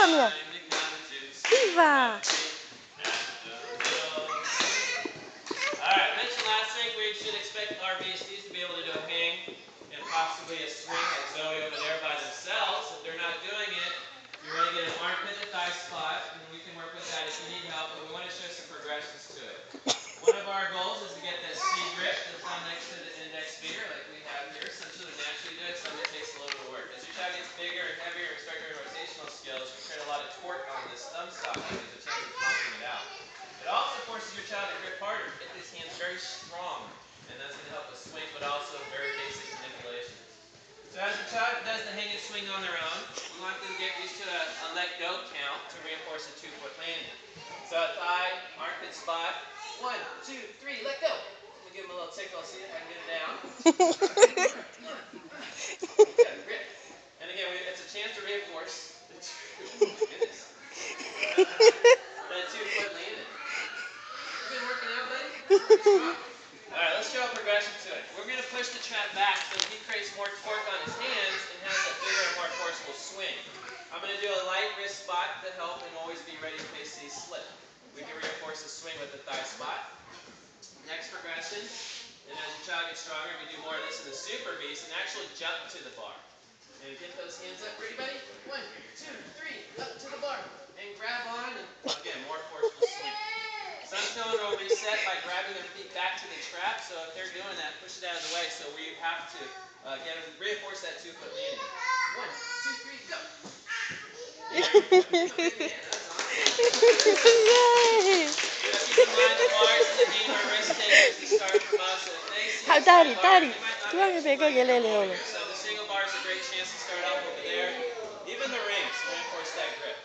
Tanya. Viva! Alright, I mentioned last week we should expect our BSDs to be able to do a hang and possibly a swing like Zoe over there by themselves. If they're not doing it, you're going to get an armpit to thigh spot, and we can work with that if you need help, but we want to show some progressions to it. One of our goals is to get that C grip that's on next to the index finger like we have here. Some children naturally do it, some it takes a little bit of work. As your child gets bigger and heavier and we start doing rotational skills, we create a lot of torque on this thumb socket. There's a chance of popping it out. It also forces your child to grip harder, get his hands very strong, and that's going to help with swings, but also very basic manipulations. So as your child does the hang and swing on their own, we want them to get used to a let go count to reinforce a 2-foot landing. So thigh, armpit spot, 1, 2, 3, let go. I'm going to give them a little tickle, see if I can get it down. Good, grip. And again, it's a chance to reinforce the 2-foot landing. Been working out, buddy? Alright, let's show a progression to it. We're going to push the trap back so he creates more torque on his hands and has a bigger and more forceful swing. I'm going to do a light wrist spot to help and always be ready in case he slip. We can reinforce the swing with the thigh spot. Next progression, and as your child gets stronger, we do more of this in the super beast and actually jump to the bar. And get those hands up. Ready, buddy? 1, 2, 3, up to the bar. And grab on, and again, more forceful swing. Some children will reset by grabbing their feet back to the trap, so if they're doing that, push it out of the way. So we have to reinforce that 2-foot landing. 1, 2, 3, go! Yay! Keep in mind the bars and the game are risk takers to start from us. So if they see the Daddy, bar, Daddy. you might not Tu vas me pegar que ele leu. So the single bar is a great chance to start off over there. Even the rings reinforce that grip.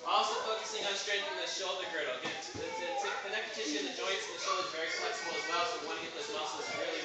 Also focusing on strengthening the shoulder girdle. Again, the connective tissue in the joints and the shoulder is very flexible as well, so we want to get those muscles really